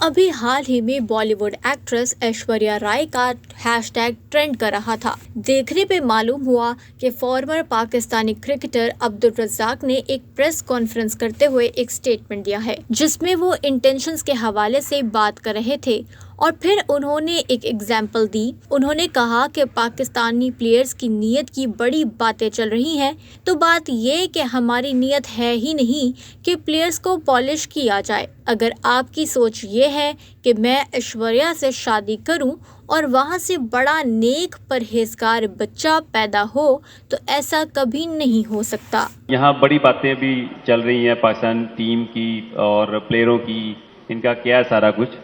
ابھی حال ہی میں بالی ووڈ ایکٹریس ایشوریا رائے کا ہیش ٹیگ ٹرینڈ کر رہا تھا۔ دیکھنے پہ معلوم ہوا کہ فارمر پاکستانی کرکٹر عبدالرزاق نے ایک پریس کانفرنس کرتے ہوئے ایک سٹیٹمنٹ دیا ہے جس میں وہ انٹینشنز کے حوالے سے بات کر رہے تھے اور پھر انہوں نے ایک ایگزامپل دی۔ انہوں نے کہا کہ پاکستانی پلیئرز کی نیت کی بڑی باتیں چل رہی ہیں، تو بات یہ کہ ہماری نیت ہے ہی نہیں کہ پلیئرز کو پالش کیا جائے۔ اگر آپ کی سوچ یہ ہے کہ میں ایشوریا سے شادی کروں اور وہاں سے بڑا نیک پرہیزگار بچہ پیدا ہو تو ایسا کبھی نہیں ہو سکتا۔ یہاں بڑی باتیں بھی چل رہی ہیں پاکستان ٹیم کی اور پلیئروں کی، ان کا کیا ہے سارا کچھ،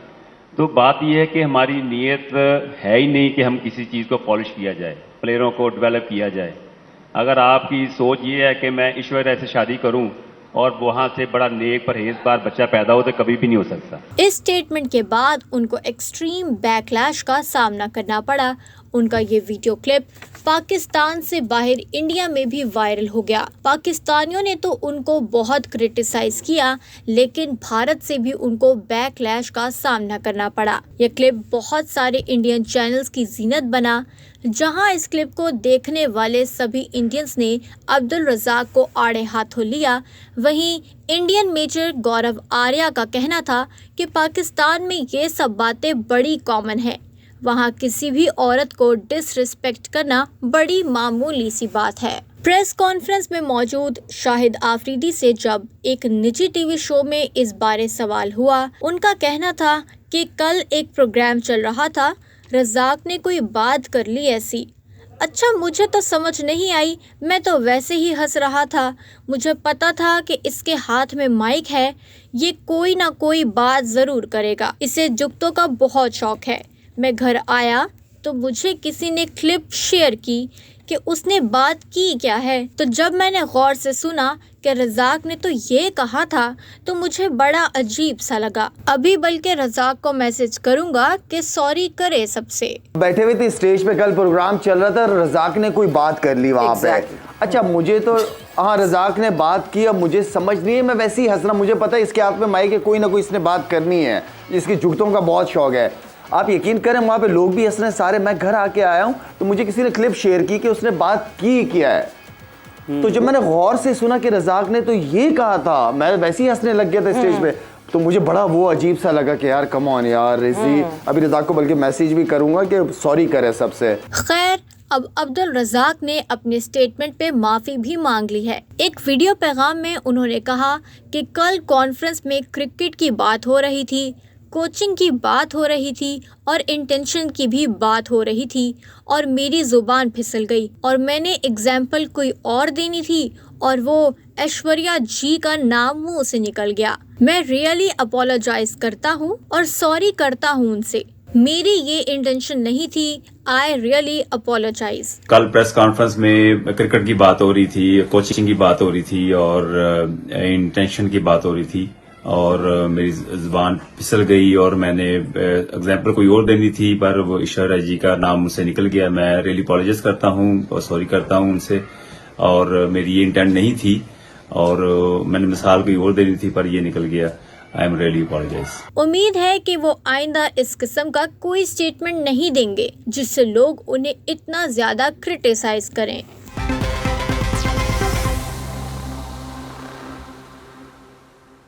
تو بات یہ ہے کہ ہماری نیت ہے ہی نہیں کہ ہم کسی چیز کو پالش کیا جائے، پلیئروں کو ڈیولپ کیا جائے۔ اگر آپ کی سوچ یہ ہے کہ میں ایشوریا سے شادی کروں اور وہاں سے بڑا نیک پرہیزگار بچہ پیدا ہو تو کبھی بھی نہیں ہو سکتا۔ اس سٹیٹمنٹ کے بعد ان کو ایکسٹریم بیک لیش کا سامنا کرنا پڑا۔ ان کا یہ ویڈیو کلپ پاکستان سے باہر انڈیا میں بھی وائرل ہو گیا۔ پاکستانیوں نے تو ان کو بہت کرٹیسائز کیا، لیکن بھارت سے بھی ان کو بیک لیش کا سامنا کرنا پڑا۔ یہ کلپ بہت سارے انڈین چینلز کی زینت بنا۔ جہاں اس کلپ کو دیکھنے والے سبھی انڈینز نے عبدالرزاق کو آڑے ہاتھوں لیا، وہیں انڈین میجر گورو آریہ کا کہنا تھا کہ پاکستان میں یہ سب باتیں بڑی کامن ہیں، وہاں کسی بھی عورت کو ڈس ریسپیکٹ کرنا بڑی معمولی سی بات ہے۔ پریس کانفرنس میں موجود شاہد آفریدی سے جب ایک نجی ٹی وی شو میں اس بارے سوال ہوا، ان کا کہنا تھا کہ کل ایک پروگرام چل رہا تھا، رزاق نے کوئی بات کر لی ایسی۔ اچھا، مجھے تو سمجھ نہیں آئی، میں تو ویسے ہی ہنس رہا تھا، مجھے پتا تھا کہ اس کے ہاتھ میں مائک ہے، یہ کوئی نہ کوئی بات ضرور کرے گا، اسے جگتوں کا بہت شوق ہے۔ میں گھر آیا تو مجھے کسی نے کلپ شیئر کی کہ اس نے بات کی کیا ہے، تو جب میں نے غور سے سنا کہ رزاق نے تو یہ کہا تھا تو مجھے بڑا عجیب سا لگا۔ ابھی بلکہ رزاق کو میسج کروں گا کہ سوری کرے سب سے۔ بیٹھے ہوئے تھے اسٹیج پہ، کل پروگرام چل رہا تھا، رزاق نے کوئی بات کر لی وہاں پہ۔ اچھا، مجھے تو ہاں رزاق نے بات کی، اب مجھے سمجھ نہیں ہے، میں ویسے ہی ہنسنا، مجھے پتا ہے اس کے ہاتھ میں مائک ہے، کوئی نہ کوئی اس نے بات کرنی ہے، اس کی جگتوں کا بہت شوق ہے۔ آپ یقین کریں وہاں پہ لوگ بھی ہنس رہے ہیں سارے۔ میں گھر آ کے آیا ہوں تو مجھے کسی نے کلپ شیئر کی کہ اس نے بات کی کیا ہے، تو جب میں نے غور سے سنا کہ رزاق نے تو یہ کہا تھا، میں ویسے ہی ہنسنے لگ گیا تھا اسٹیج پہ، تو مجھے بڑا وہ عجیب سا لگا کہ یار کم آن یار، ابھی رزاق کو بلکہ میسیج بھی کروں گا کہ سوری کرے سب سے۔ خیر، اب عبدالرزاق نے اپنے سٹیٹمنٹ پہ معافی بھی مانگ لی ہے۔ ایک ویڈیو پیغام میں انہوں نے کہا کہ کل کانفرنس میں کرکٹ کی بات ہو رہی تھی، کوچنگ کی بات ہو رہی تھی اور انٹینشن کی بھی بات ہو رہی تھی، اور میری زبان پھسل گئی اور میں نے ایگزامپل کوئی اور دینی تھی اور وہ ایشوریا جی کا نام منہ سے نکل گیا۔ میں ریئلی اپولوجائز کرتا ہوں اور سوری کرتا ہوں ان سے، میری یہ انٹینشن نہیں تھی، آئی ریئلی اپولوجائز۔ کل پریس کانفرنس میں کرکٹ کی بات ہو رہی تھی، کوچنگ کی بات ہو رہی تھی اور انٹینشن کی بات ہو رہی تھی، اور میری زبان پھسل گئی اور میں نے ایگزامپل کوئی اور دینی تھی پر وہ ایشوریا جی کا نام مجھ سے نکل گیا۔ میں ریئلی اپولوجائز کرتا ہوں اور سوری کرتا ہوں ان سے، اور میری یہ انٹینٹ نہیں تھی اور میں نے مثال کوئی اور دینی تھی پر یہ نکل گیا۔ I am really apologize۔ امید ہے کہ وہ آئندہ اس قسم کا کوئی سٹیٹمنٹ نہیں دیں گے جس سے لوگ انہیں اتنا زیادہ کرٹیسائز کریں۔